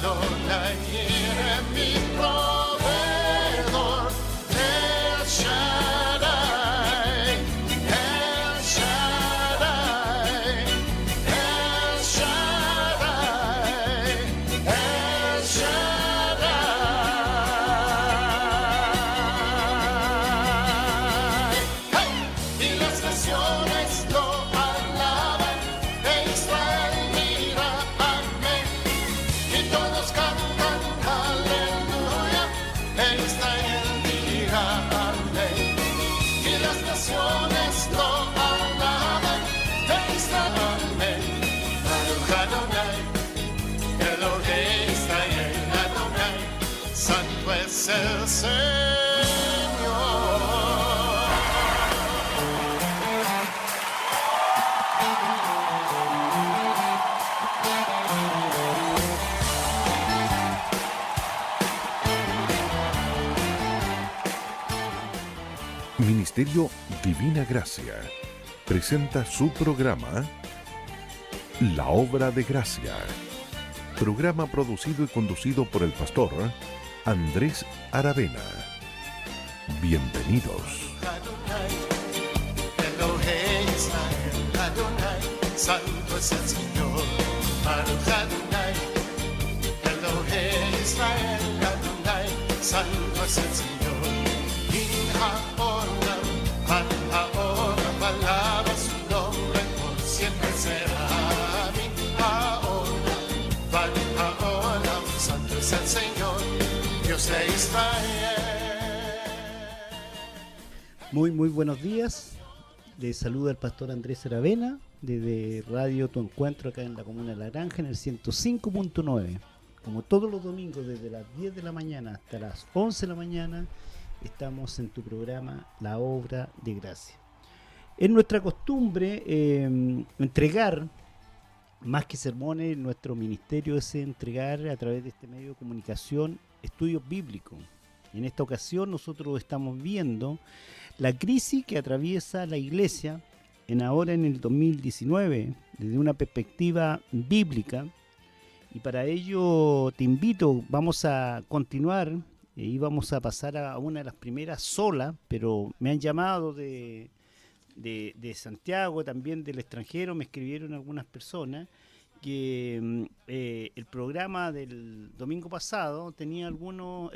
Adonai eres mi proveedor, El Shaddai, El Shaddai, El Shaddai, El Shaddai. ¡Hey! Y las naciones lo alaban, e Israel mira, amén. Y todos cantan aleluya, e Israel mira, amén. Y las naciones lo alaban, e Israel, amén. Baruch Adonai, Elohei Israel, Adonai, santo es el Señor. Ministerio Divina Gracia presenta su programa La Obra de Gracia, programa producido y conducido por el pastor Andrés Aravena. Bienvenidos. Adonai, Elohei Israel, Adonai, santo es el Señor. Baruch Adonai, Elohei Israel, Adonai, santo es el Señor. Y ahora, alaba su nombre, por siempre será mi ahora, santo es el Señor, Dios de Israel. Muy buenos días. Les saluda el pastor Andrés Aravena desde Radio Tu Encuentro acá en la comuna de La Granja en el 105.9. Como todos los domingos desde las 10 de la mañana hasta las 11 de la mañana estamos en tu programa La Obra de Gracia. Es nuestra costumbre entregar, más que sermones, nuestro ministerio es entregar a través de este medio de comunicación estudios bíblicos. En esta ocasión nosotros estamos viendo la crisis que atraviesa la iglesia ahora en el 2019 desde una perspectiva bíblica, y para ello te invito, vamos a continuar y vamos a pasar a una de las primeras sola, pero me han llamado de Santiago, también del extranjero, me escribieron algunas personas que el programa del domingo pasado tenía algunos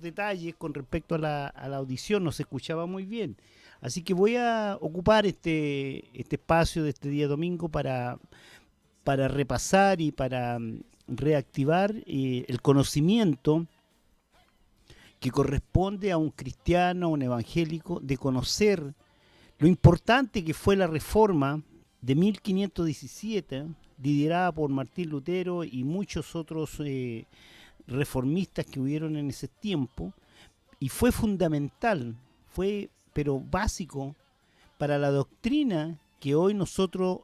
detalles con respecto a la audición, no se escuchaba muy bien. Así que voy a ocupar este espacio de este día domingo para repasar y para reactivar el conocimiento que corresponde a un cristiano, a un evangélico, de conocer lo importante que fue la reforma de 1517, liderada por Martín Lutero y muchos otros reformistas que hubieron en ese tiempo, y fue fundamental, pero básico para la doctrina que hoy nosotros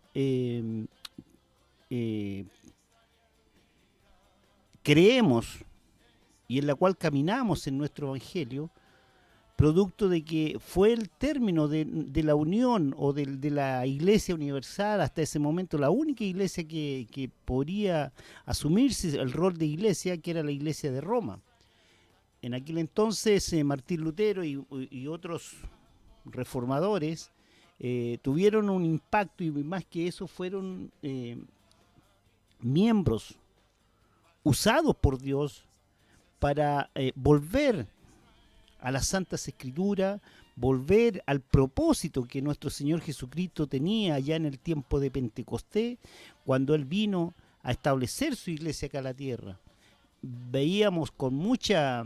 creemos y en la cual caminamos en nuestro evangelio, producto de que fue el término de la unión o de la Iglesia Universal, hasta ese momento la única iglesia que podría asumirse el rol de iglesia, que era la Iglesia de Roma. En aquel entonces Martín Lutero y otros reformadores tuvieron un impacto, y más que eso fueron miembros usados por Dios para volver a las Santas Escrituras, volver al propósito que nuestro Señor Jesucristo tenía ya en el tiempo de Pentecostés, cuando Él vino a establecer su iglesia acá en la tierra. Veíamos con mucho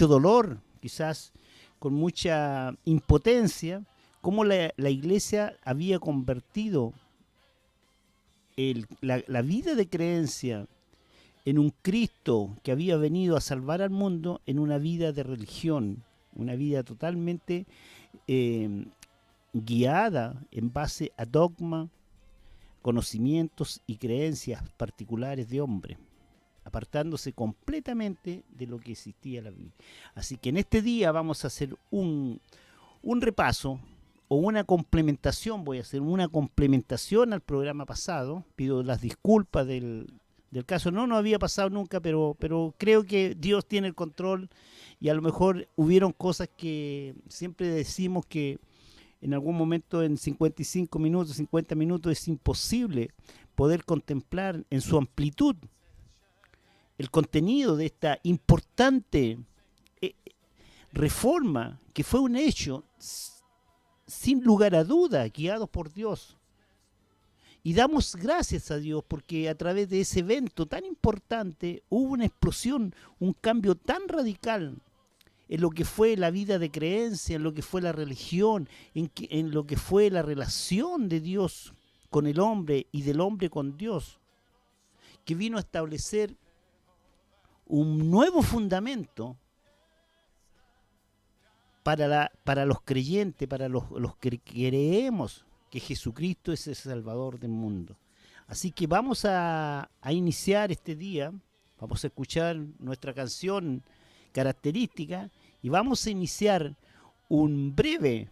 dolor, quizás con mucha impotencia, cómo la iglesia había convertido la vida de creencia en un Cristo que había venido a salvar al mundo, en una vida de religión, una vida totalmente guiada en base a dogma, conocimientos y creencias particulares de hombre, apartándose completamente de lo que existía en la Biblia. Así que en este día vamos a hacer un repaso, o una complementación, voy a hacer una complementación al programa pasado. Pido las disculpas del caso. No había pasado nunca, pero creo que Dios tiene el control y a lo mejor hubieron cosas que siempre decimos que en algún momento en 55 minutos, 50 minutos es imposible poder contemplar en su amplitud el contenido de esta importante reforma que fue un hecho sin lugar a duda guiado por Dios. Y damos gracias a Dios porque a través de ese evento tan importante hubo una explosión, un cambio tan radical en lo que fue la vida de creencia, en lo que fue la religión, en lo que fue la relación de Dios con el hombre y del hombre con Dios, que vino a establecer un nuevo fundamento para los creyentes, para los que creemos que Jesucristo es el Salvador del mundo. Así que vamos a iniciar este día, vamos a escuchar nuestra canción característica y vamos a iniciar un breve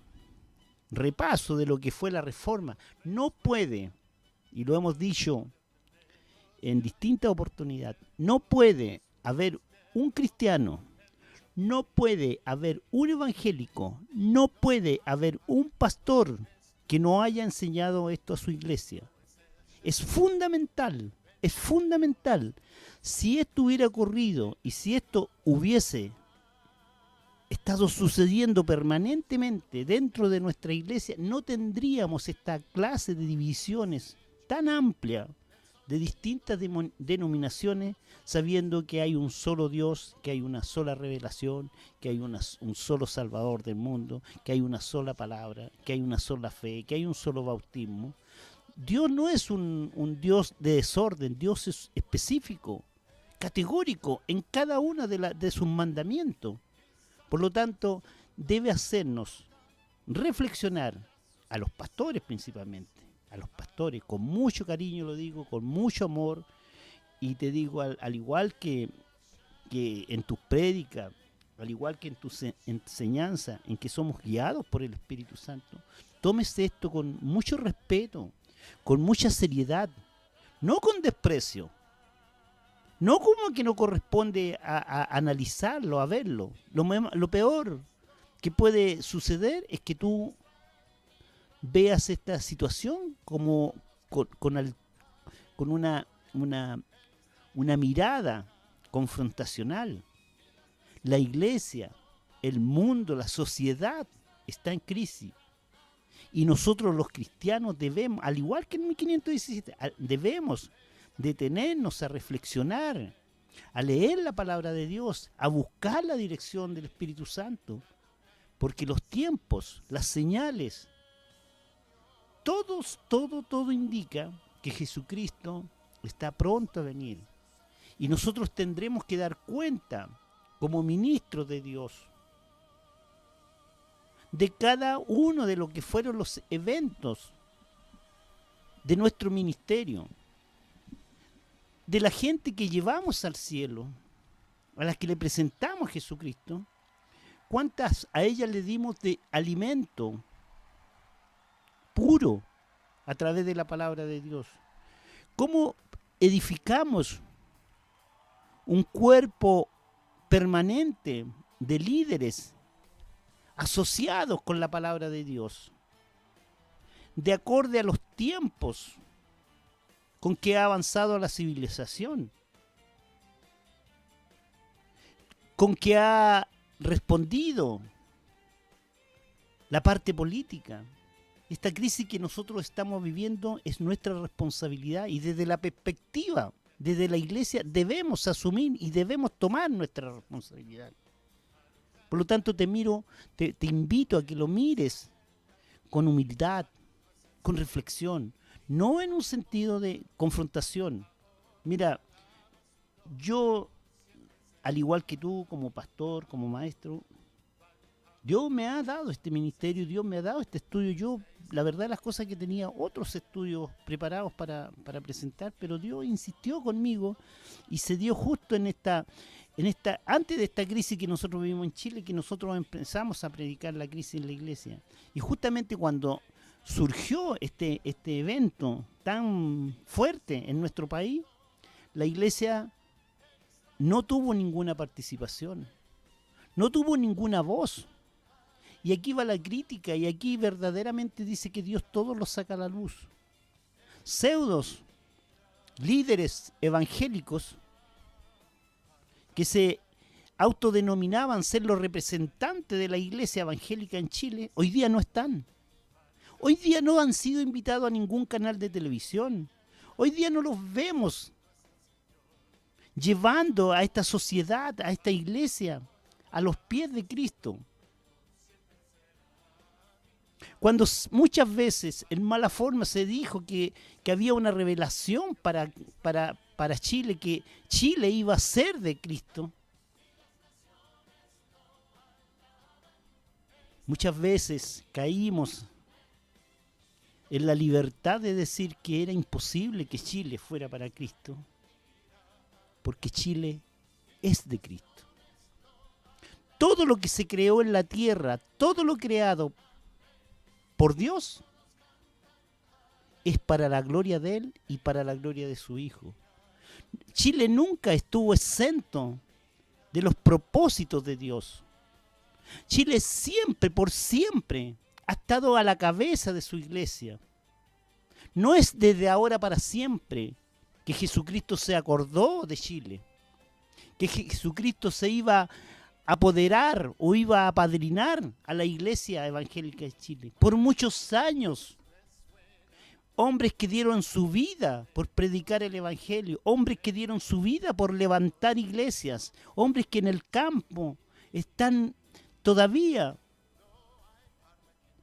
repaso de lo que fue la reforma. No puede, y lo hemos dicho en distintas oportunidades, no puede haber un cristiano, no puede haber un evangélico, no puede haber un pastor que no haya enseñado esto a su iglesia. Es fundamental, es fundamental. Si esto hubiera ocurrido y si esto hubiese estado sucediendo permanentemente dentro de nuestra iglesia, no tendríamos esta clase de divisiones tan amplia de distintas denominaciones, sabiendo que hay un solo Dios, que hay una sola revelación, que hay un solo Salvador del mundo, que hay una sola palabra, que hay una sola fe, que hay un solo bautismo. Dios no es un Dios de desorden, Dios es específico, categórico en cada uno de sus mandamientos. Por lo tanto, debe hacernos reflexionar, a los pastores principalmente, a los pastores, con mucho cariño lo digo, con mucho amor, y te digo, al igual que en tus prédicas, al igual que en tu enseñanza, en que somos guiados por el Espíritu Santo, tomes esto con mucho respeto, con mucha seriedad, no con desprecio, no como que no corresponde a analizarlo, a verlo. Lo peor que puede suceder es que tú veas esta situación como con una mirada confrontacional. La iglesia, el mundo, la sociedad está en crisis. Y nosotros los cristianos debemos, al igual que en 1517, debemos detenernos a reflexionar, a leer la palabra de Dios, a buscar la dirección del Espíritu Santo. Porque los tiempos, las señales, todo indica que Jesucristo está pronto a venir. Y nosotros tendremos que dar cuenta, como ministros de Dios, de cada uno de lo que fueron los eventos de nuestro ministerio, de la gente que llevamos al cielo, a las que le presentamos a Jesucristo. ¿Cuántas a ellas le dimos de alimento puro a través de la palabra de Dios? ¿Cómo edificamos un cuerpo permanente de líderes asociados con la palabra de Dios, de acorde a los tiempos con que ha avanzado la civilización, con que ha respondido la parte política? Esta crisis que nosotros estamos viviendo es nuestra responsabilidad, y desde la perspectiva, desde la iglesia, debemos asumir y debemos tomar nuestra responsabilidad. Por lo tanto, te invito a que lo mires con humildad, con reflexión, no en un sentido de confrontación. Mira, yo, al igual que tú, como pastor, como maestro, Dios me ha dado este ministerio, Dios me ha dado este estudio. Yo, la verdad, las cosas que tenía otros estudios preparados para presentar, pero Dios insistió conmigo y se dio justo en antes de esta crisis que nosotros vivimos en Chile, que nosotros empezamos a predicar la crisis en la iglesia. Y justamente cuando surgió este evento tan fuerte en nuestro país, la iglesia no tuvo ninguna participación, no tuvo ninguna voz. Y aquí va la crítica, y aquí verdaderamente dice que Dios todo lo saca a la luz. Pseudos líderes evangélicos que se autodenominaban ser los representantes de la iglesia evangélica en Chile, hoy día no están. Hoy día no han sido invitados a ningún canal de televisión. Hoy día no los vemos llevando a esta sociedad, a esta iglesia, a los pies de Cristo. Cuando muchas veces en mala forma se dijo que había una revelación para Chile, que Chile iba a ser de Cristo, muchas veces caímos en la libertad de decir que era imposible que Chile fuera para Cristo, porque Chile es de Cristo. Todo lo que se creó en la tierra, todo lo creado por Dios, es para la gloria de Él y para la gloria de su Hijo. Chile nunca estuvo exento de los propósitos de Dios. Chile siempre, por siempre, ha estado a la cabeza de su iglesia. No es desde ahora para siempre que Jesucristo se acordó de Chile, que Jesucristo se iba a apoderar o iba a apadrinar a la iglesia evangélica de Chile. Por muchos años, hombres que dieron su vida por predicar el evangelio, hombres que dieron su vida por levantar iglesias, hombres que en el campo están todavía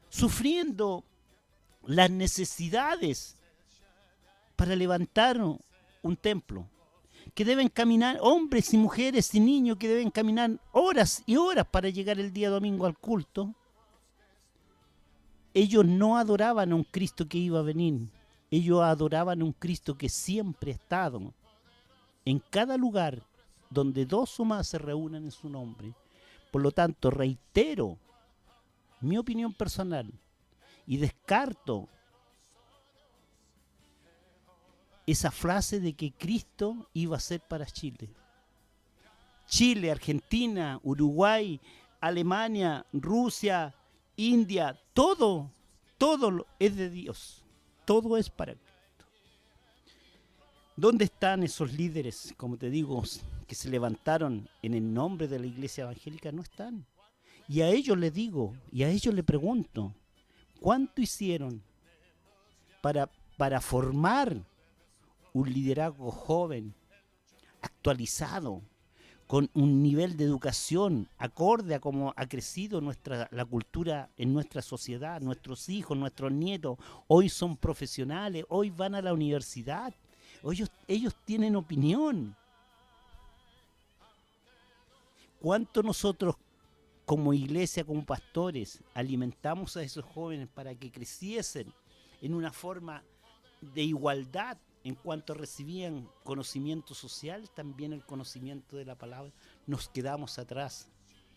sufriendo las necesidades para levantar un templo, que deben caminar, hombres y mujeres y niños que deben caminar horas y horas para llegar el día domingo al culto. Ellos no adoraban a un Cristo que iba a venir, ellos adoraban a un Cristo que siempre ha estado en cada lugar donde dos o más se reúnen en su nombre. Por lo tanto, reitero mi opinión personal y descarto esa frase de que Cristo iba a ser para Chile. Chile, Argentina, Uruguay, Alemania, Rusia, India, todo es de Dios. Todo es para Cristo. ¿Dónde están esos líderes, como te digo, que se levantaron en el nombre de la iglesia evangélica? No están. Y a ellos les digo, y a ellos les pregunto, ¿cuánto hicieron para formar un liderazgo joven, actualizado, con un nivel de educación acorde a cómo ha crecido la cultura en nuestra sociedad? Nuestros hijos, nuestros nietos, hoy son profesionales, hoy van a la universidad, ellos tienen opinión. ¿Cuánto nosotros como iglesia, como pastores, alimentamos a esos jóvenes para que creciesen en una forma de igualdad en cuanto recibían conocimiento social, también el conocimiento de la palabra? Nos quedamos atrás.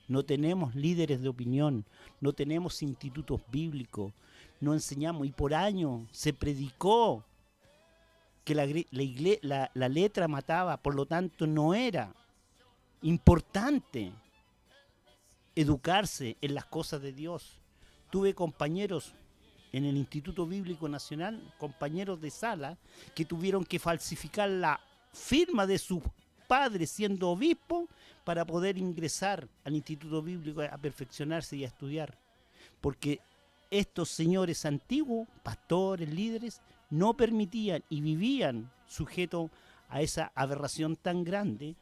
No tenemos líderes de opinión, no tenemos institutos bíblicos, no enseñamos, y por años se predicó que la letra mataba, por lo tanto no era importante educarse en las cosas de Dios. Tuve compañeros en el Instituto Bíblico Nacional, compañeros de sala, que tuvieron que falsificar la firma de su padre siendo obispo para poder ingresar al Instituto Bíblico a perfeccionarse y a estudiar. Porque estos señores antiguos, pastores, líderes, no permitían y vivían sujetos a esa aberración tan grande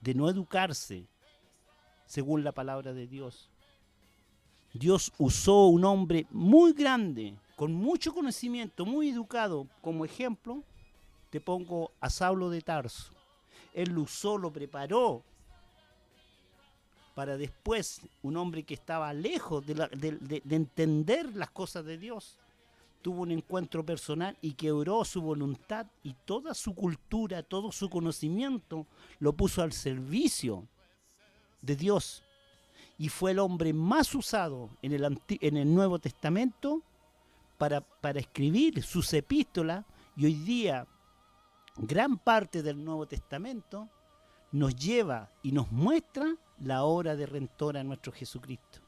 de no educarse según la palabra de Dios. Dios usó un hombre muy grande, con mucho conocimiento, muy educado. Como ejemplo, te pongo a Saulo de Tarso. Él lo usó, lo preparó, para después, un hombre que estaba lejos de entender las cosas de Dios, tuvo un encuentro personal y quebró su voluntad y toda su cultura, todo su conocimiento lo puso al servicio de Dios. Y fue el hombre más usado en el Nuevo Testamento para escribir sus epístolas, y hoy día gran parte del Nuevo Testamento nos lleva y nos muestra la obra de redentora de nuestro Jesucristo.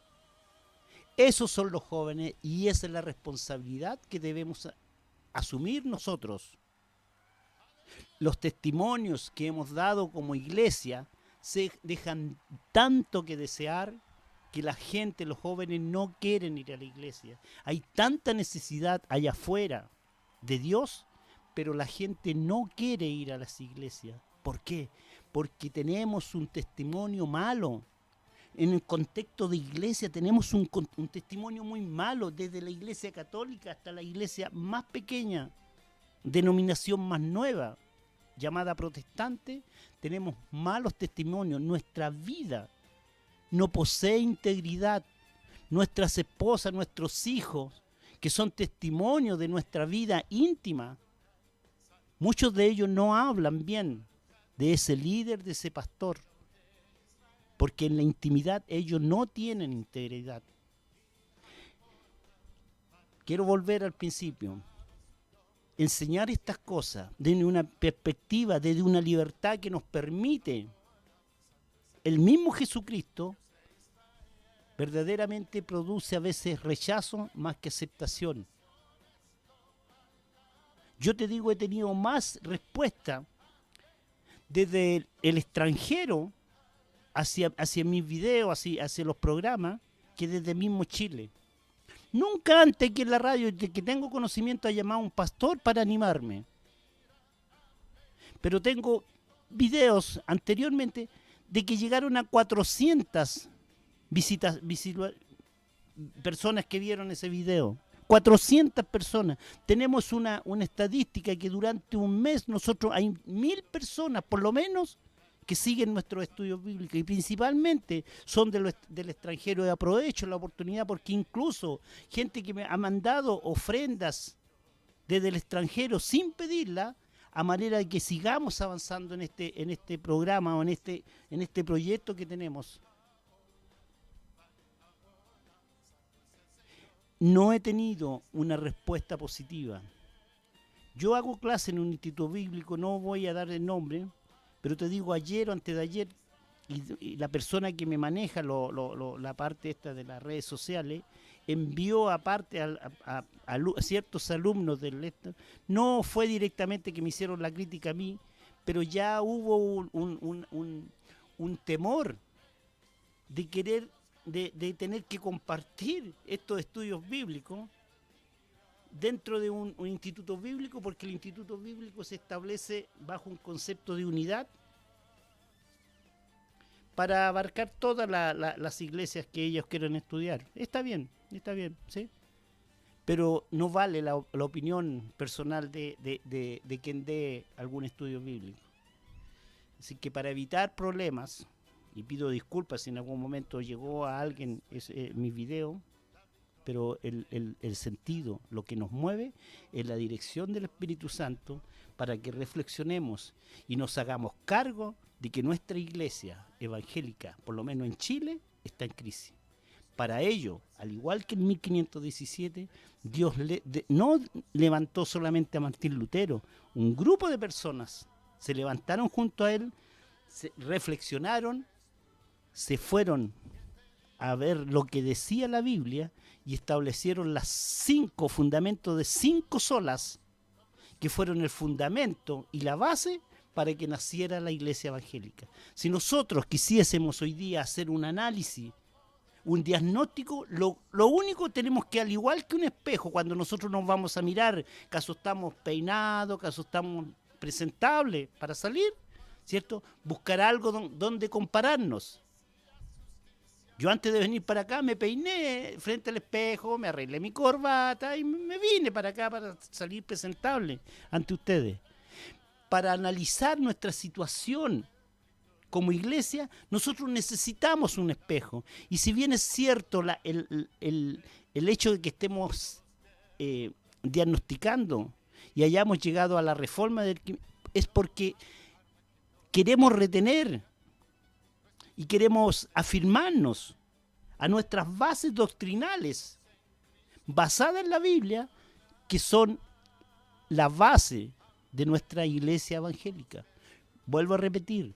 Esos son los jóvenes y esa es la responsabilidad que debemos asumir nosotros. Los testimonios que hemos dado como iglesia se dejan tanto que desear que la gente, los jóvenes no quieren ir a la iglesia. Hay tanta necesidad allá afuera de Dios, pero la gente no quiere ir a las iglesias. ¿Por qué? Porque tenemos un testimonio malo. En el contexto de iglesia tenemos un testimonio muy malo, desde la iglesia católica hasta la iglesia más pequeña, denominación más nueva, llamada protestante. Tenemos malos testimonios. Nuestra vida no posee integridad. Nuestras esposas, nuestros hijos, que son testimonios de nuestra vida íntima, muchos de ellos no hablan bien de ese líder, de ese pastor, porque en la intimidad ellos no tienen integridad. Quiero volver al principio. Enseñar estas cosas desde una perspectiva, desde una libertad que nos permite el mismo Jesucristo, verdaderamente produce a veces rechazo más que aceptación. Yo te digo, he tenido más respuesta desde el extranjero hacia mis videos, hacia los programas, que desde mismo Chile. Nunca antes que en la radio, de que tengo conocimiento, ha llamado a un pastor para animarme. Pero tengo videos anteriormente de que llegaron a 400 personas que vieron ese video. 400 personas. Tenemos una estadística que durante un mes nosotros hay 1000 personas, por lo menos, que siguen nuestros estudios bíblicos, y principalmente son del extranjero. Y aprovecho la oportunidad porque incluso gente que me ha mandado ofrendas desde el extranjero sin pedirla, a manera de que sigamos avanzando en este programa o en este proyecto que tenemos. No he tenido una respuesta positiva. Yo hago clase en un instituto bíblico, no voy a dar el nombre, pero te digo, ayer o antes de ayer, y la persona que me maneja la parte esta de las redes sociales, envió aparte a ciertos alumnos del este. No fue directamente que me hicieron la crítica a mí, pero ya hubo un temor de querer, de tener que compartir estos estudios bíblicos dentro de un instituto bíblico, porque el instituto bíblico se establece bajo un concepto de unidad para abarcar todas las iglesias que ellos quieren estudiar. Está bien, ¿sí? Pero no vale la opinión personal de quien dé algún estudio bíblico. Así que para evitar problemas, y pido disculpas si en algún momento llegó a alguien mi video, pero el sentido, lo que nos mueve, es la dirección del Espíritu Santo para que reflexionemos y nos hagamos cargo de que nuestra iglesia evangélica, por lo menos en Chile, está en crisis. Para ello, al igual que en 1517, Dios no levantó solamente a Martín Lutero, un grupo de personas se levantaron junto a él, reflexionaron, se fueron a ver lo que decía la Biblia y establecieron los 5 fundamentos de 5 solas, que fueron el fundamento y la base para que naciera la iglesia evangélica. Si nosotros quisiésemos hoy día hacer un análisis, un diagnóstico, lo único tenemos que, al igual que un espejo, cuando nosotros nos vamos a mirar, caso estamos peinados, caso estamos presentables para salir, ¿cierto? Buscar algo donde compararnos. Yo antes de venir para acá me peiné frente al espejo, me arreglé mi corbata y me vine para acá para salir presentable ante ustedes. Para analizar nuestra situación como iglesia, nosotros necesitamos un espejo. Y si bien es cierto el hecho de que estemos diagnosticando y hayamos llegado a la reforma es porque queremos retener y queremos afirmarnos a nuestras bases doctrinales basadas en la Biblia, que son la base de nuestra iglesia evangélica. Vuelvo a repetir,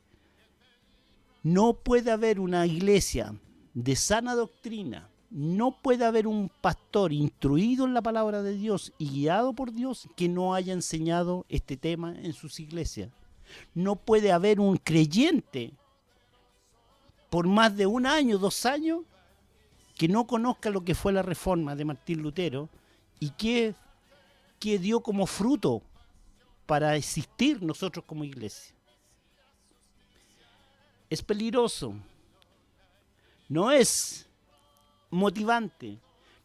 no puede haber una iglesia de sana doctrina, no puede haber un pastor instruido en la palabra de Dios y guiado por Dios que no haya enseñado este tema en sus iglesias. No puede haber un creyente por más de 1 año, 2 años, que no conozca lo que fue la reforma de Martín Lutero y que dio como fruto para existir nosotros como iglesia. Es peligroso, no es motivante.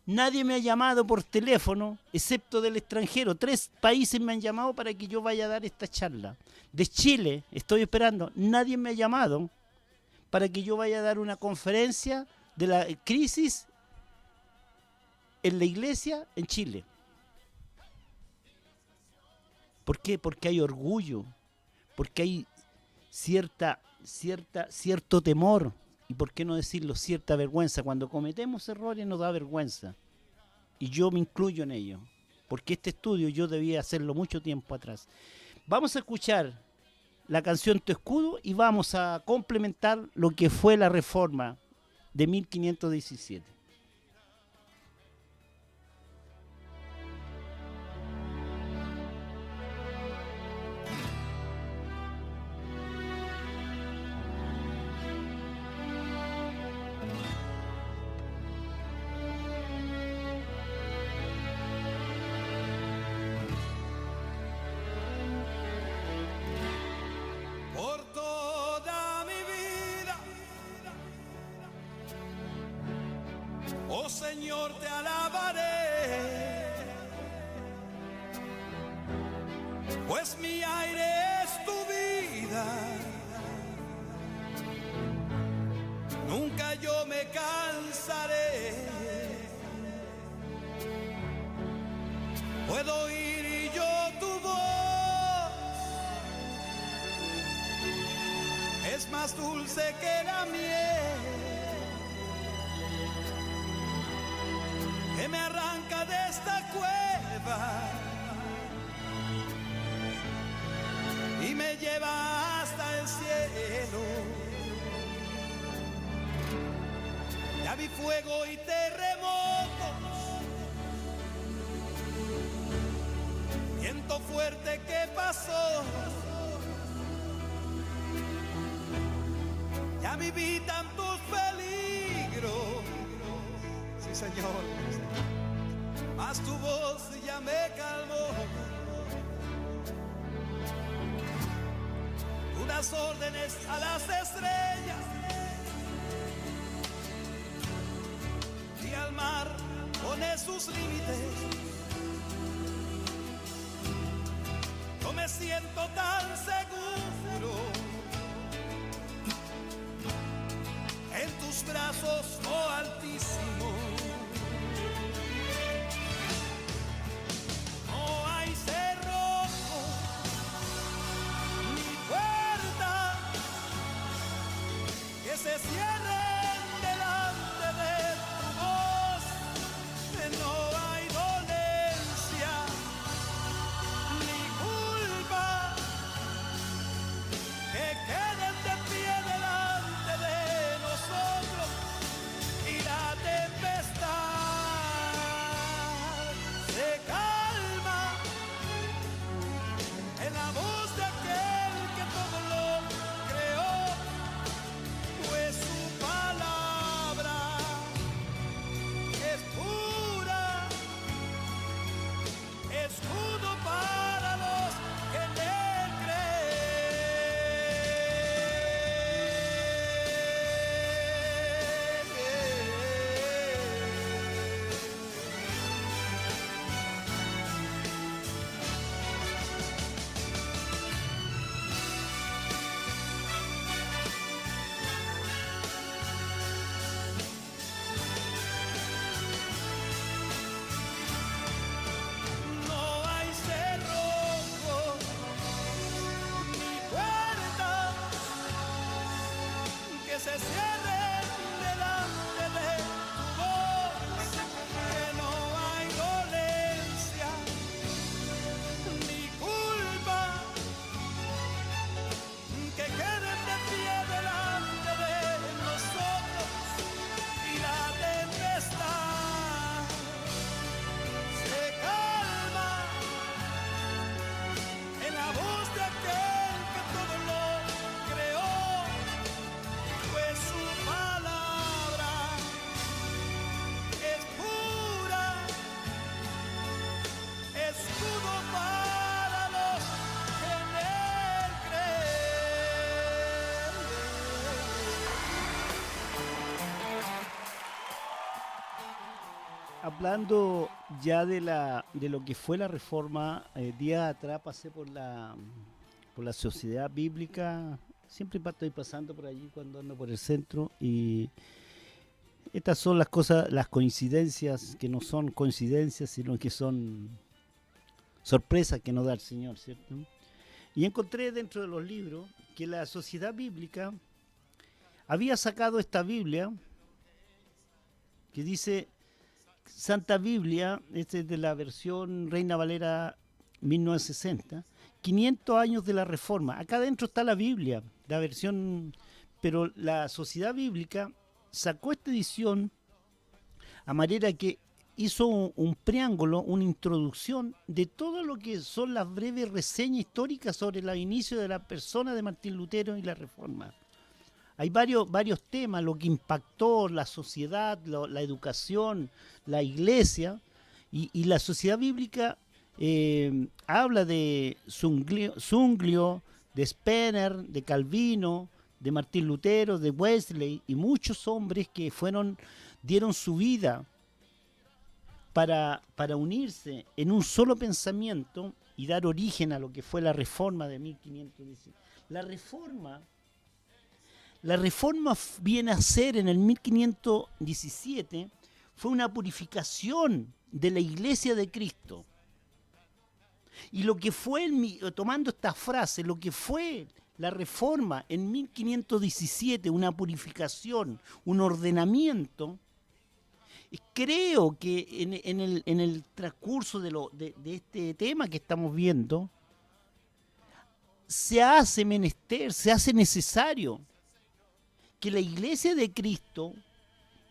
Nadie me ha llamado por teléfono, excepto del extranjero. 3 países me han llamado para que yo vaya a dar esta charla. De Chile estoy esperando, nadie me ha llamado para que yo vaya a dar una conferencia de la crisis en la iglesia en Chile. ¿Por qué? Porque hay orgullo, porque hay cierto temor, y por qué no decirlo, cierta vergüenza. Cuando cometemos errores nos da vergüenza, y yo me incluyo en ello, porque este estudio yo debía hacerlo mucho tiempo atrás. Vamos a escuchar la canción Tu Escudo y vamos a complementar lo que fue la reforma de 1517. Oh Señor, te alabaré, pues mi aire es tu vida. Nunca yo me cansaré. Puedo oír y yo tu voz es más dulce que la miel, que me arranca de esta cueva y me lleva hasta el cielo. Ya vi fuego y terremotos, viento fuerte que pasó. Ya viví tantos peligros, sí Señor, mas tu voz ya me calmó. Tú das órdenes a las estrellas y al mar pones sus límites. Yo me siento tan seguro en tus brazos, oh Altísimo. No hay cerrojo ni puerta que se cierren delante de tu voz. No hay dolencia ni culpa que queden de pie delante de nosotros, y la tempestad se cierren delante de tu voz, que no hay dolencia ni culpa, que queden de pie delante de nosotros y la tempestad se calma en la voz de aquel que todo lo creó, pues su palabra es pura, escudo para los que en él creen. Hablando ya de lo que fue la reforma, día atrás pasé por la sociedad bíblica, siempre estoy pasando por allí cuando ando por el centro, y estas son las cosas, las coincidencias que no son coincidencias, sino que son sorpresas que nos da el Señor, ¿cierto? Y encontré dentro de los libros que la sociedad bíblica había sacado esta Biblia que dice Santa Biblia, este es de la versión Reina Valera 1960, 500 años de la Reforma. Acá adentro está la Biblia, la versión, pero la sociedad bíblica sacó esta edición a manera que hizo un preámbulo, una introducción de todo lo que son las breves reseñas históricas sobre el inicio de la persona de Martín Lutero y la Reforma. Hay varios temas, lo que impactó la sociedad, la educación, la iglesia, y la sociedad bíblica habla de Zwinglio, de Spener, de Calvino, de Martín Lutero, de Wesley, y muchos hombres que dieron su vida para unirse en un solo pensamiento y dar origen a lo que fue la Reforma de 1517. La reforma viene a ser en el 1517, fue una purificación de la Iglesia de Cristo. Y lo que fue, tomando esta frase, lo que fue la reforma en 1517, una purificación, un ordenamiento, creo que en el transcurso de este tema que estamos viendo, se hace menester, se hace necesario que la Iglesia de Cristo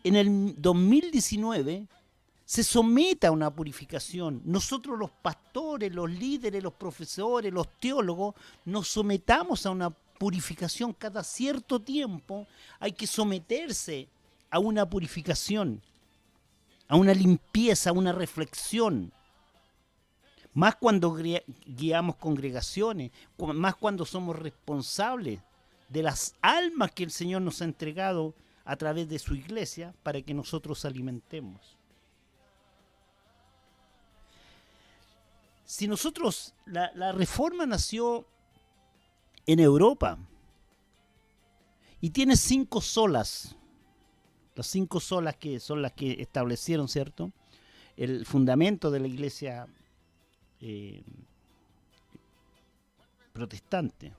en el 2019 se someta a una purificación. Nosotros los pastores, los líderes, los profesores, los teólogos, nos sometamos a una purificación cada cierto tiempo. Hay que someterse a una purificación, a una limpieza, a una reflexión. Más cuando guiamos congregaciones, más cuando somos responsables de las almas que el Señor nos ha entregado a través de su iglesia para que nosotros alimentemos. Si nosotros, la reforma nació en Europa y tiene 5 solas, las 5 solas que son las que establecieron, ¿cierto?, el fundamento de la iglesia protestante.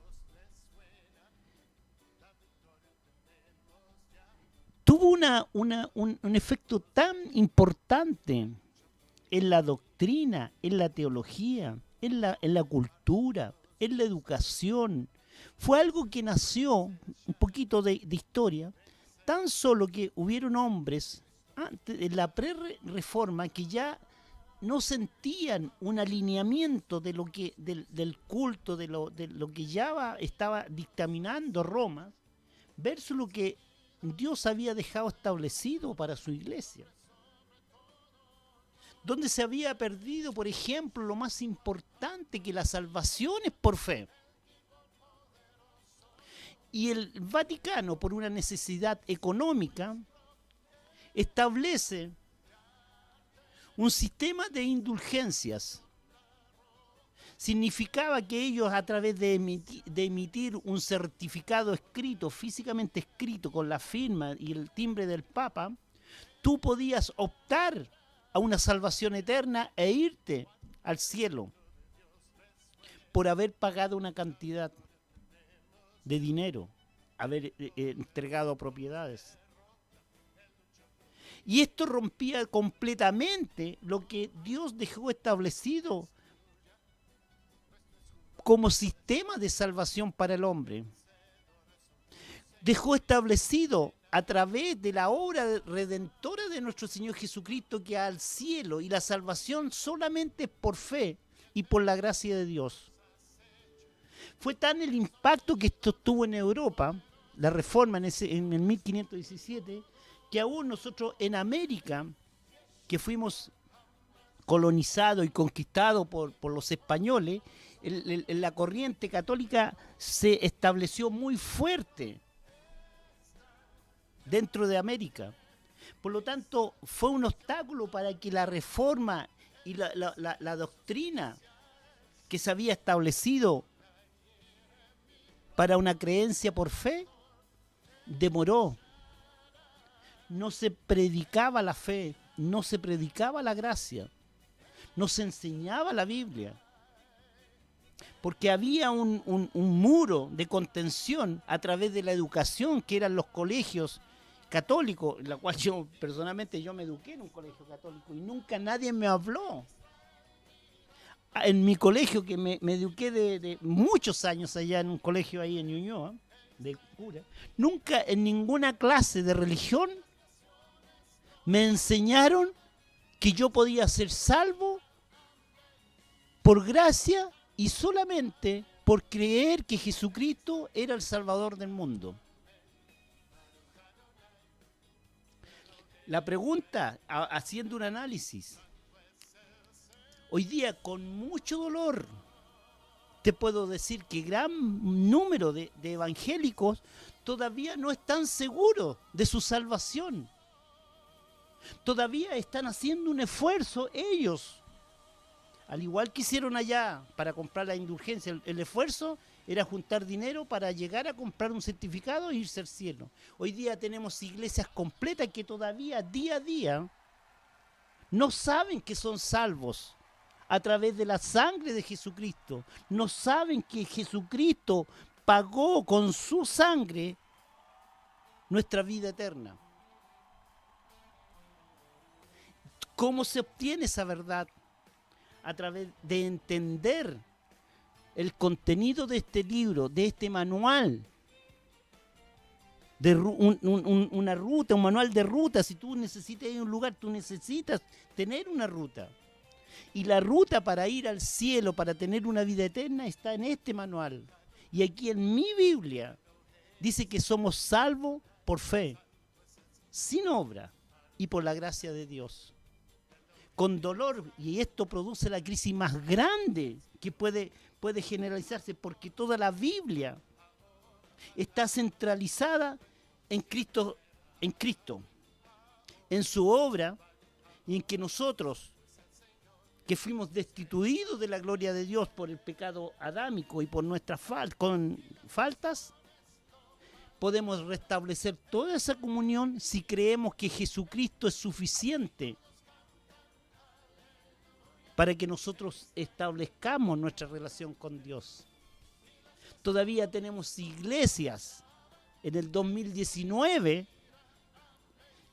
Tuvo un efecto tan importante en la doctrina, en la teología, en la cultura, en la educación. Fue algo que nació, un poquito de historia, tan solo que hubieron hombres antes, en la pre-reforma, que ya no sentían un alineamiento de lo que, del culto, de lo que ya estaba dictaminando Roma, versus lo que Dios había dejado establecido para su iglesia. Donde se había perdido, por ejemplo, lo más importante, que la salvación es por fe. Y el Vaticano, por una necesidad económica, establece un sistema de indulgencias. Significaba que ellos, a través de emitir un certificado escrito, físicamente escrito, con la firma y el timbre del Papa, tú podías optar a una salvación eterna e irte al cielo por haber pagado una cantidad de dinero. haber entregado propiedades. Y esto rompía completamente lo que Dios dejó establecido como sistema de salvación para el hombre. Dejó establecido a través de la obra redentora de nuestro Señor Jesucristo que al cielo y la salvación solamente es por fe y por la gracia de Dios. Fue tan el impacto que esto tuvo en Europa, la reforma en el 1517, que aún nosotros en América, que fuimos colonizados y conquistados por los españoles, la corriente católica se estableció muy fuerte dentro de América. Por lo tanto, fue un obstáculo para que la reforma y la doctrina que se había establecido para una creencia por fe demoró. No se predicaba la fe, no se predicaba la gracia, no se enseñaba la Biblia, porque había un muro de contención a través de la educación que eran los colegios católicos, en la cual yo personalmente me eduqué en un colegio católico y nunca nadie me habló. En mi colegio, que me eduqué de muchos años allá en un colegio ahí en Ñuñoa, de cura, nunca en ninguna clase de religión me enseñaron que yo podía ser salvo por gracia y solamente por creer que Jesucristo era el Salvador del mundo. La pregunta, haciendo un análisis, hoy día con mucho dolor te puedo decir que gran número de evangélicos todavía no están seguros de su salvación. Todavía están haciendo un esfuerzo ellos, al igual que hicieron allá para comprar la indulgencia. El esfuerzo era juntar dinero para llegar a comprar un certificado e irse al cielo. Hoy día tenemos iglesias completas que todavía día a día no saben que son salvos a través de la sangre de Jesucristo. No saben que Jesucristo pagó con su sangre nuestra vida eterna. ¿Cómo se obtiene esa verdad? A través de entender el contenido de este libro, de este manual, de una ruta, un manual de ruta. Si tú necesitas ir a un lugar, tú necesitas tener una ruta. Y la ruta para ir al cielo, para tener una vida eterna, está en este manual. Y aquí en mi Biblia dice que somos salvos por fe, sin obra y por la gracia de Dios. Con dolor, y esto produce la crisis más grande que puede generalizarse, porque toda la Biblia está centralizada en Cristo, en su obra, y en que nosotros, que fuimos destituidos de la gloria de Dios por el pecado adámico y por nuestras faltas, podemos restablecer toda esa comunión si creemos que Jesucristo es suficiente para que nosotros establezcamos nuestra relación con Dios. Todavía tenemos iglesias en el 2019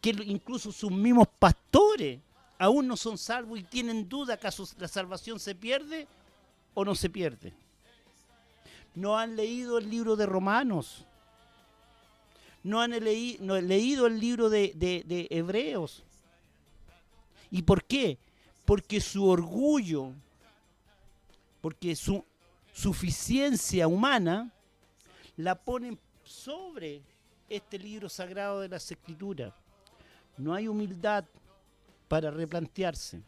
que incluso sus mismos pastores aún no son salvos y tienen duda, ¿acaso la salvación se pierde o no se pierde? No han leído el libro de Romanos, no han leído el libro de Hebreos. ¿Y por qué? Porque su orgullo, porque su suficiencia humana la ponen sobre este libro sagrado de las Escrituras. No hay humildad para replantearse.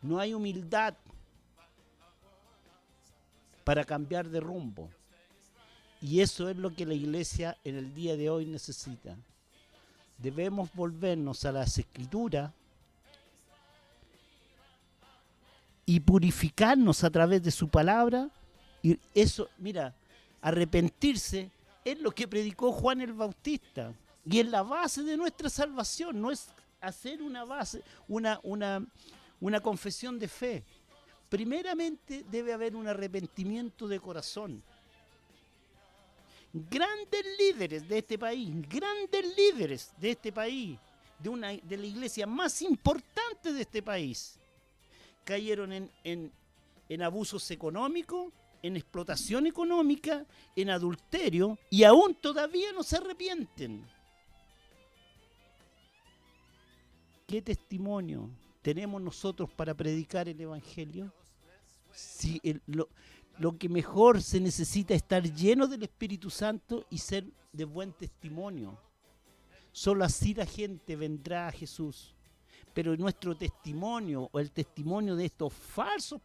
No hay humildad para cambiar de rumbo. Y eso es lo que la iglesia en el día de hoy necesita. Debemos volvernos a las Escrituras y purificarnos a través de su palabra. Y eso, mira, arrepentirse es lo que predicó Juan el Bautista. Y es la base de nuestra salvación. No es hacer una base, una confesión de fe. Primeramente debe haber un arrepentimiento de corazón. grandes líderes de este país, de la iglesia más importante de este país, cayeron en abusos económicos, en explotación económica, en adulterio, y aún todavía no se arrepienten. ¿Qué testimonio tenemos nosotros para predicar el Evangelio? Si lo que mejor se necesita es estar lleno del Espíritu Santo y ser de buen testimonio. Solo así la gente vendrá a Jesús. Pero nuestro testimonio, o el testimonio de estos falsos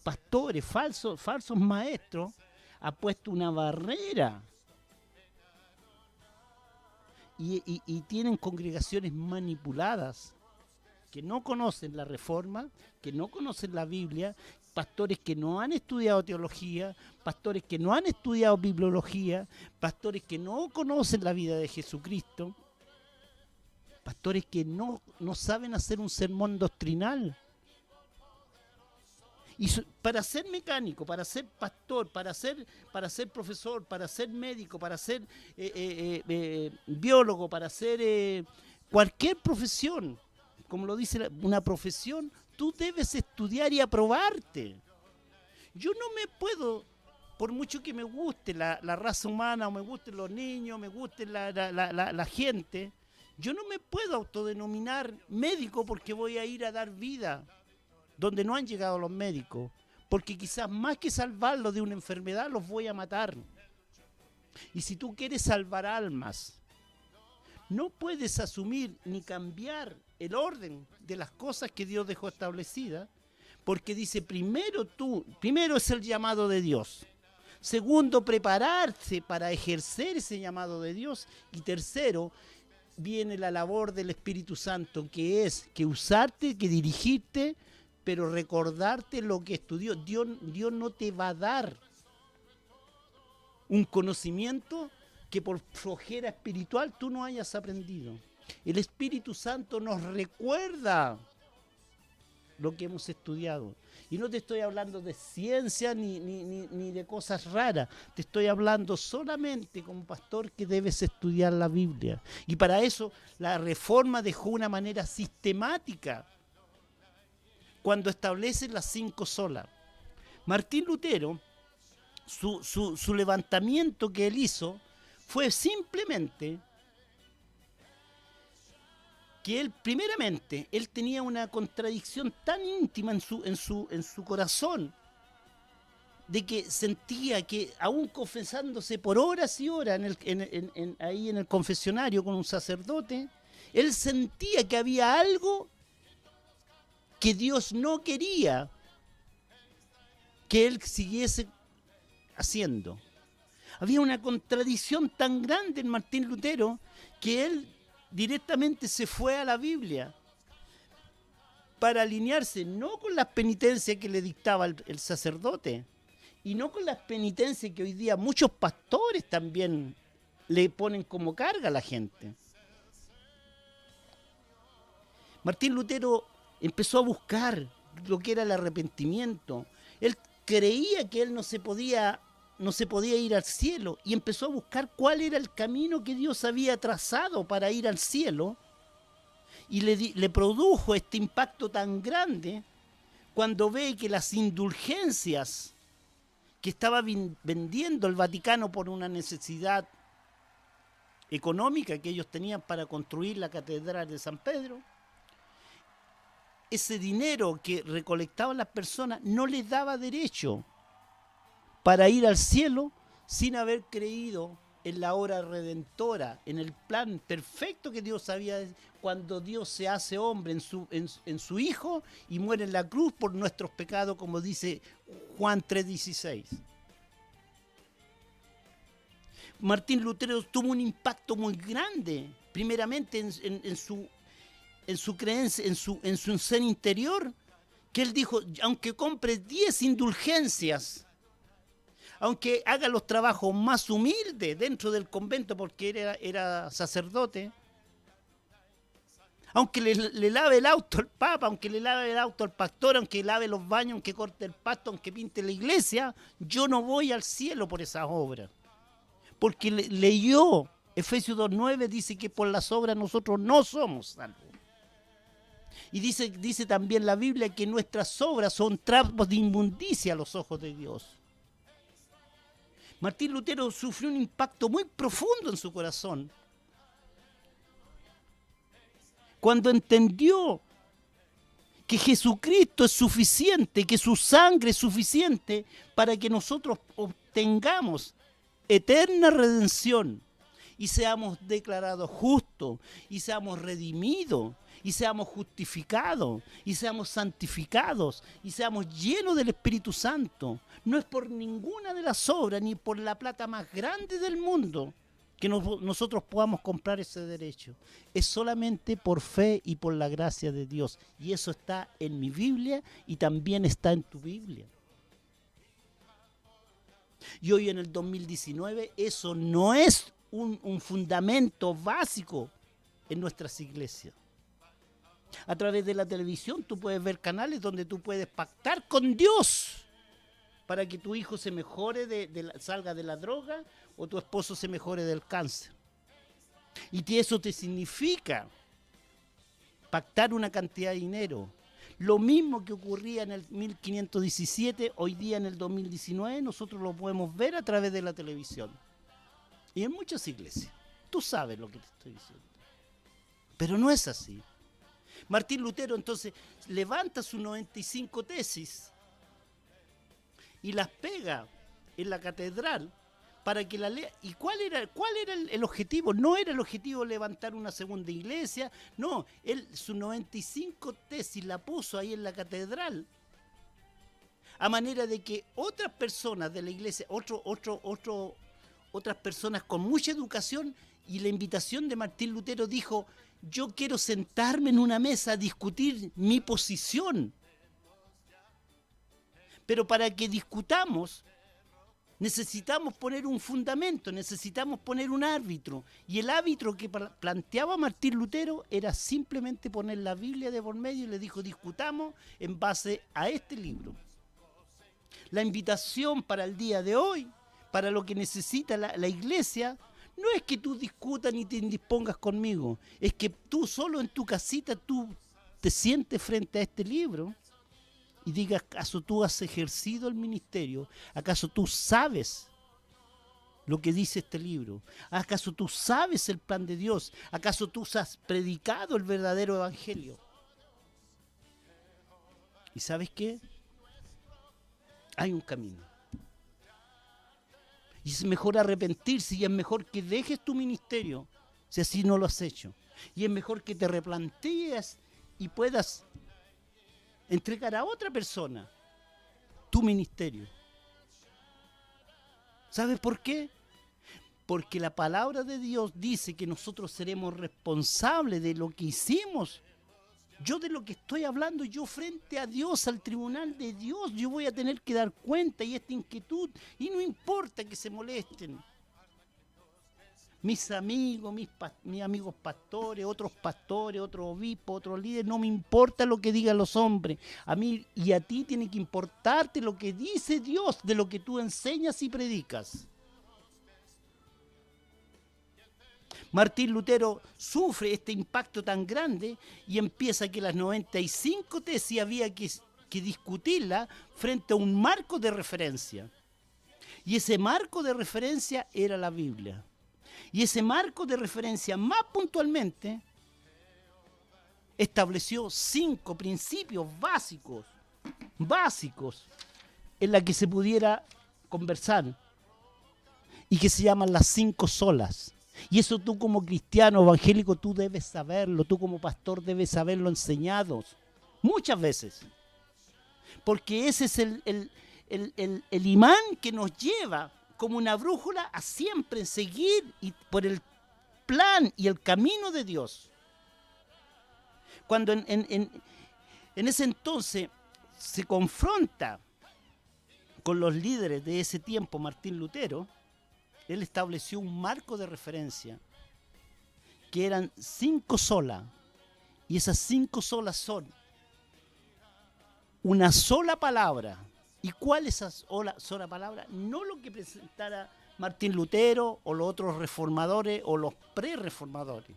pastores, falsos maestros, ha puesto una barrera. Y tienen congregaciones manipuladas, que no conocen la Reforma, que no conocen la Biblia, pastores que no han estudiado teología, pastores que no han estudiado bibliología, pastores que no conocen la vida de Jesucristo, pastores que no saben hacer un sermón doctrinal. Y para ser mecánico, para ser pastor, para ser profesor, para ser médico, para ser biólogo, para ser cualquier profesión, como lo dice una profesión, tú debes estudiar y aprobarte. Yo no me puedo, por mucho que me guste la raza humana, o me gusten los niños, me guste la gente, yo no me puedo autodenominar médico porque voy a ir a dar vida donde no han llegado los médicos, porque quizás más que salvarlos de una enfermedad, los voy a matar. Y si tú quieres salvar almas, no puedes asumir ni cambiar el orden de las cosas que Dios dejó establecidas, porque dice, primero es el llamado de Dios. Segundo, prepararse para ejercer ese llamado de Dios. Y tercero, viene la labor del Espíritu Santo, que es que usarte, que dirigirte, pero recordarte lo que estudió. Dios no te va a dar un conocimiento que por flojera espiritual tú no hayas aprendido. El Espíritu Santo nos recuerda lo que hemos estudiado. Y no te estoy hablando de ciencia ni de cosas raras. Te estoy hablando solamente como pastor que debes estudiar la Biblia. Y para eso la Reforma dejó una manera sistemática cuando establece las 5 solas. Martín Lutero, su levantamiento que él hizo fue simplemente que él, primeramente, él tenía una contradicción tan íntima en su corazón, de que sentía que, aún confesándose por horas y horas ahí en el confesionario con un sacerdote, él sentía que había algo que Dios no quería que él siguiese haciendo. Había una contradicción tan grande en Martín Lutero que él directamente se fue a la Biblia para alinearse no con las penitencias que le dictaba el sacerdote y no con las penitencias que hoy día muchos pastores también le ponen como carga a la gente. Martín Lutero empezó a buscar lo que era el arrepentimiento. Él creía que él no se podía ir al cielo y empezó a buscar cuál era el camino que Dios había trazado para ir al cielo, y le produjo este impacto tan grande cuando ve que las indulgencias que estaba vendiendo el Vaticano por una necesidad económica que ellos tenían para construir la Catedral de San Pedro, ese dinero que recolectaban las personas no les daba derecho para ir al cielo sin haber creído en la obra redentora, en el plan perfecto que Dios había, cuando Dios se hace hombre en su Hijo y muere en la cruz por nuestros pecados, como dice Juan 3:16. Martín Lutero tuvo un impacto muy grande, primeramente en su creencia, en su ser interior, que él dijo, aunque compre 10 indulgencias, aunque haga los trabajos más humildes dentro del convento porque era sacerdote, Aunque le lave el auto al Papa, aunque le lave el auto al pastor, aunque lave los baños, aunque corte el pasto, aunque pinte la iglesia, yo no voy al cielo por esas obras. Porque leyó, Efesios 2:9 dice que por las obras nosotros no somos salvos. Y dice también la Biblia que nuestras obras son trapos de inmundicia a los ojos de Dios. Martín Lutero sufrió un impacto muy profundo en su corazón cuando entendió que Jesucristo es suficiente, que su sangre es suficiente para que nosotros obtengamos eterna redención y seamos declarados justos, y seamos redimidos, y seamos justificados, y seamos santificados, y seamos llenos del Espíritu Santo. No es por ninguna de las obras, ni por la plata más grande del mundo, que nosotros podamos comprar ese derecho. Es solamente por fe y por la gracia de Dios. Y eso está en mi Biblia y también está en tu Biblia. Y hoy en el 2019 eso no es un fundamento básico en nuestras iglesias. A través de la televisión tú puedes ver canales donde tú puedes pactar con Dios para que tu hijo se mejore, salga de la droga, o tu esposo se mejore del cáncer. Y eso te significa pactar una cantidad de dinero. Lo mismo que ocurría en el 1517, hoy día en el 2019, nosotros lo podemos ver a través de la televisión. Y en muchas iglesias. Tú sabes lo que te estoy diciendo. Pero no es así. Martín Lutero entonces levanta sus 95 tesis y las pega en la catedral para que la lea. ¿Y cuál era el objetivo? No era el objetivo levantar una segunda iglesia, no, él sus 95 tesis la puso ahí en la catedral, a manera de que otras personas de la iglesia, otras personas con mucha educación, y la invitación de Martín Lutero dijo: yo quiero sentarme en una mesa a discutir mi posición. Pero para que discutamos, necesitamos poner un fundamento, necesitamos poner un árbitro. Y el árbitro que planteaba Martín Lutero era simplemente poner la Biblia de por medio, y le dijo: discutamos en base a este libro. La invitación para el día de hoy, para lo que necesita la iglesia, no es que tú discutas ni te indispongas conmigo, es que tú solo en tu casita tú te sientes frente a este libro y digas: ¿acaso tú has ejercido el ministerio? ¿Acaso tú sabes lo que dice este libro? ¿Acaso tú sabes el plan de Dios? ¿Acaso tú has predicado el verdadero evangelio? ¿Y sabes qué? Hay un camino. Y es mejor arrepentirse, y es mejor que dejes tu ministerio si así no lo has hecho. Y es mejor que te replantees y puedas entregar a otra persona tu ministerio. ¿Sabes por qué? Porque la palabra de Dios dice que nosotros seremos responsables de lo que hicimos. Yo de lo que estoy hablando, yo frente a Dios, al tribunal de Dios, yo voy a tener que dar cuenta, y esta inquietud, y no importa que se molesten mis amigos, mis amigos pastores, otros obispos, otros líderes, no me importa lo que digan los hombres. A mí y a ti tiene que importarte lo que dice Dios, de lo que tú enseñas y predicas. Martín Lutero sufre este impacto tan grande y empieza que las 95 tesis había que discutirla frente a un marco de referencia. Y ese marco de referencia era la Biblia. Y ese marco de referencia, más puntualmente, estableció 5 principios básicos en la que se pudiera conversar, y que se llaman las 5 solas. Y eso tú como cristiano evangélico tú debes saberlo, tú como pastor debes haberlo enseñado muchas veces. Porque ese es el imán que nos lleva como una brújula a siempre seguir y por el plan y el camino de Dios. Cuando en ese entonces se confronta con los líderes de ese tiempo Martín Lutero, él estableció un marco de referencia que eran 5 solas, Y esas 5 solas son una sola palabra. ¿Y cuál es esa sola palabra? No lo que presentara Martín Lutero o los otros reformadores o los pre-reformadores.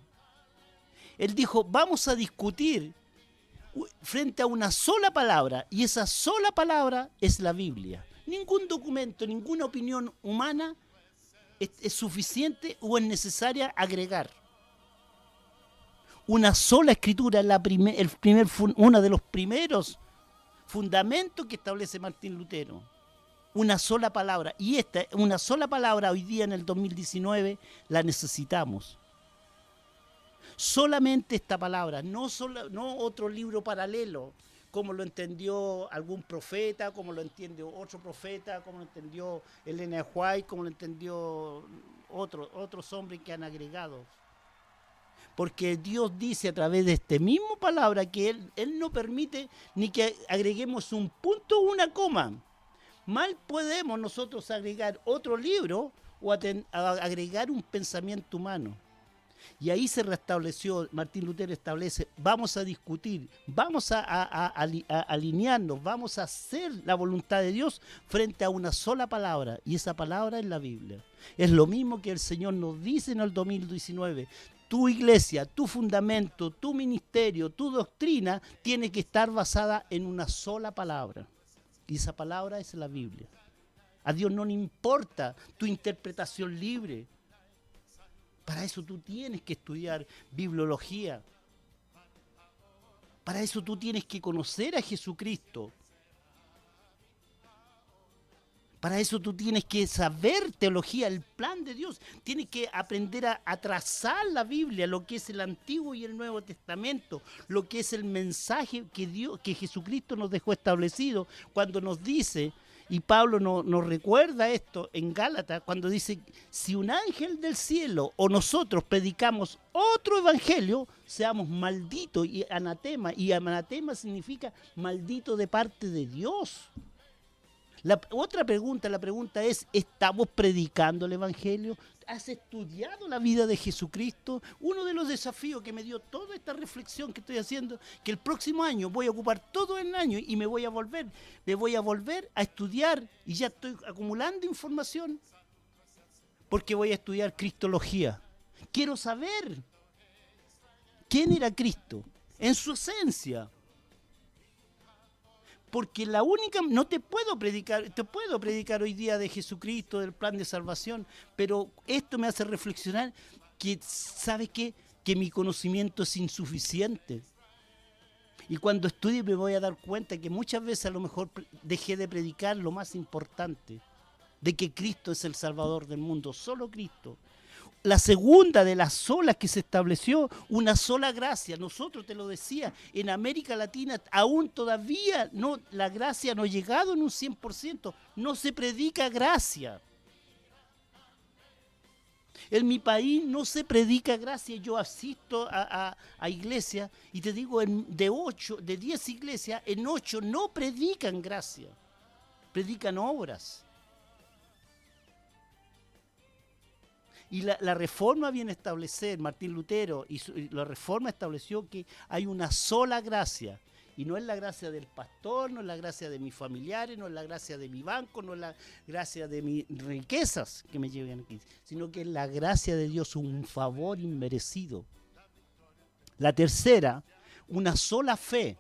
Él dijo, vamos a discutir frente a una sola palabra, y esa sola palabra es la Biblia. Ningún documento, ninguna opinión humana es suficiente o es necesaria agregar. Una sola escritura, uno de los primeros fundamentos que establece Martín Lutero. Una sola palabra. Y una sola palabra hoy día en el 2019 la necesitamos. Solamente esta palabra, no otro libro paralelo, como lo entendió algún profeta, como lo entiende otro profeta, como lo entendió Elena White, como lo entendió otros hombres que han agregado. Porque Dios dice a través de esta misma palabra que Él no permite ni que agreguemos un punto o una coma. Mal podemos nosotros agregar otro libro o agregar un pensamiento humano. Y ahí se restableció, Martín Lutero establece, vamos a discutir, vamos a alinearnos, vamos a hacer la voluntad de Dios frente a una sola palabra, y esa palabra es la Biblia. Es lo mismo que el Señor nos dice en el 2019, tu iglesia, tu fundamento, tu ministerio, tu doctrina tiene que estar basada en una sola palabra, y esa palabra es la Biblia. A Dios no le importa tu interpretación libre. Para eso tú tienes que estudiar bibliología. Para eso tú tienes que conocer a Jesucristo. Para eso tú tienes que saber teología, el plan de Dios. Tienes que aprender a trazar la Biblia, lo que es el Antiguo y el Nuevo Testamento, lo que es el mensaje que Jesucristo nos dejó establecido cuando nos dice. Y Pablo nos recuerda esto en Gálatas cuando dice, si un ángel del cielo o nosotros predicamos otro evangelio, seamos malditos y anatema. Y anatema significa maldito de parte de Dios. La pregunta es, ¿estamos predicando el evangelio? ¿Has estudiado la vida de Jesucristo? Uno de los desafíos que me dio toda esta reflexión que estoy haciendo, que el próximo año voy a ocupar todo el año y me voy a volver a estudiar, y ya estoy acumulando información, porque voy a estudiar cristología. Quiero saber quién era Cristo, en su esencia. Porque no te puedo predicar hoy día de Jesucristo, del plan de salvación, pero esto me hace reflexionar que, ¿sabes qué? Que mi conocimiento es insuficiente. Y cuando estudie me voy a dar cuenta que muchas veces a lo mejor dejé de predicar lo más importante, de que Cristo es el Salvador del mundo, solo Cristo. La segunda de las solas que se estableció, una sola gracia. Nosotros, te lo decía, en América Latina aún todavía la gracia no ha llegado en un 100%. No se predica gracia. En mi país no se predica gracia. Yo asisto a iglesias y te digo, de 10 iglesias, en 8 no predican gracia. Predican obras. Y la reforma viene a establecer, Martín Lutero, y la reforma estableció que hay una sola gracia. Y no es la gracia del pastor, no es la gracia de mis familiares, no es la gracia de mi banco, no es la gracia de mis riquezas que me llegan aquí, sino que es la gracia de Dios, un favor inmerecido. La tercera, una sola fe.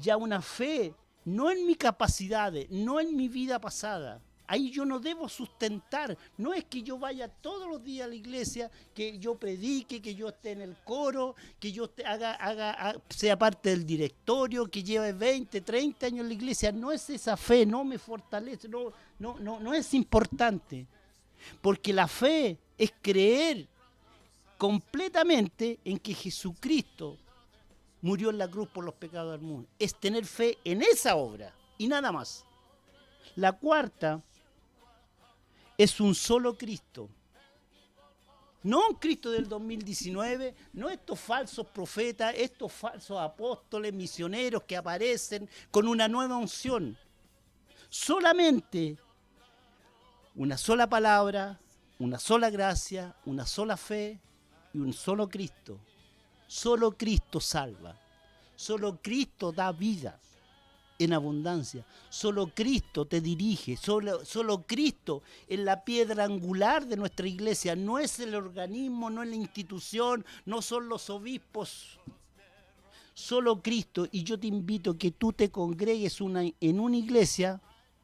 Ya una fe, no en mis capacidades, no en mi vida pasada. Ahí yo no debo sustentar, no es que yo vaya todos los días a la iglesia, que yo predique, que yo esté en el coro, que yo sea parte del directorio, que lleve 20, 30 años en la iglesia. No es esa fe, no me fortalece, no es importante. Porque la fe es creer completamente en que Jesucristo murió en la cruz por los pecados del mundo. Es tener fe en esa obra y nada más. La cuarta es un solo Cristo. No un Cristo del 2019, no estos falsos profetas, estos falsos apóstoles, misioneros que aparecen con una nueva unción. Solamente una sola palabra, una sola gracia, una sola fe y un solo Cristo. Solo Cristo salva. Solo Cristo da vida en abundancia. Solo Cristo te dirige. Solo Cristo es la piedra angular de nuestra iglesia. No es el organismo, no es la institución, no son los obispos. Solo Cristo. Y yo te invito a que tú te congregues en una iglesia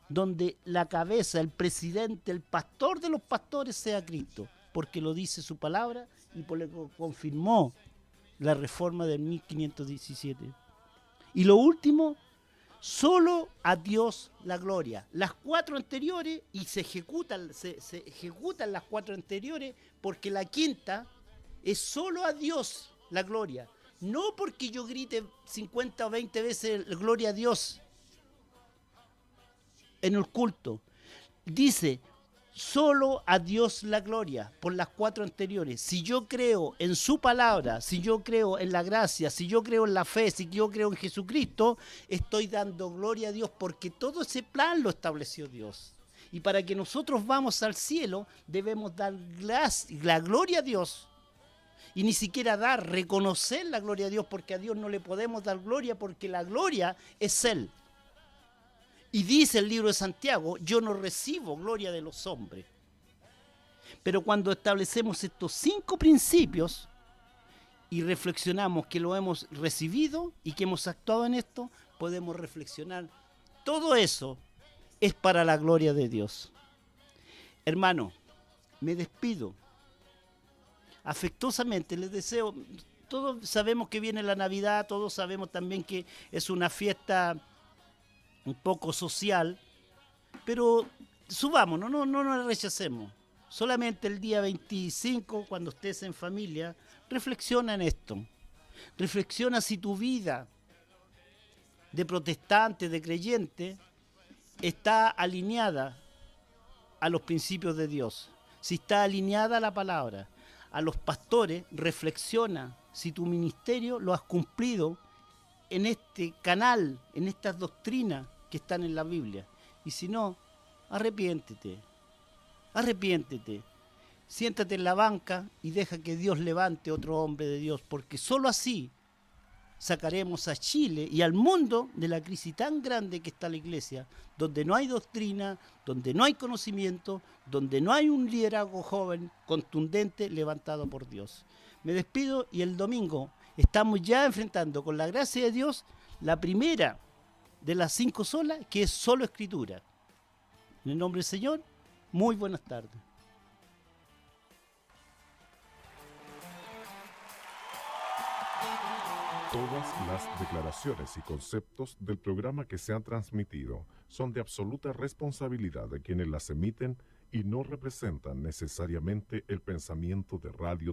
donde la cabeza, el presidente, el pastor de los pastores sea Cristo, porque lo dice su palabra y lo confirmó la reforma del 1517. Y lo último, solo a Dios la gloria. Las 4 anteriores, y se ejecutan las 4 anteriores, porque la quinta es solo a Dios la gloria. No porque yo grite 50 o 20 veces gloria a Dios en el culto. Dice, solo a Dios la gloria, por las 4 anteriores. Si yo creo en su palabra, si yo creo en la gracia, si yo creo en la fe, si yo creo en Jesucristo, estoy dando gloria a Dios, porque todo ese plan lo estableció Dios. Y para que nosotros vamos al cielo, debemos dar la gloria a Dios. Y ni siquiera reconocer la gloria a Dios, porque a Dios no le podemos dar gloria, porque la gloria es Él. Y dice el libro de Santiago, yo no recibo gloria de los hombres. Pero cuando establecemos estos 5 principios y reflexionamos que lo hemos recibido y que hemos actuado en esto, podemos reflexionar. Todo eso es para la gloria de Dios. Hermano, me despido. Afectuosamente les deseo, todos sabemos que viene la Navidad, todos sabemos también que es una fiesta un poco social, pero subámonos, no nos rechacemos. Solamente el día 25, cuando estés en familia, reflexiona en esto. Reflexiona si tu vida de protestante, de creyente, está alineada a los principios de Dios. Si está alineada a la palabra. A los pastores, reflexiona si tu ministerio lo has cumplido en este canal, en estas doctrinas que están en la Biblia. Y si no, arrepiéntete. Siéntate en la banca y deja que Dios levante otro hombre de Dios, porque solo así sacaremos a Chile y al mundo de la crisis tan grande que está la iglesia, donde no hay doctrina, donde no hay conocimiento, donde no hay un liderazgo joven, contundente, levantado por Dios. Me despido y el domingo estamos ya enfrentando, con la gracia de Dios, la primera de las 5 solas, que es solo escritura. En el nombre del Señor, muy buenas tardes. Todas las declaraciones y conceptos del programa que se han transmitido son de absoluta responsabilidad de quienes las emiten y no representan necesariamente el pensamiento de Radio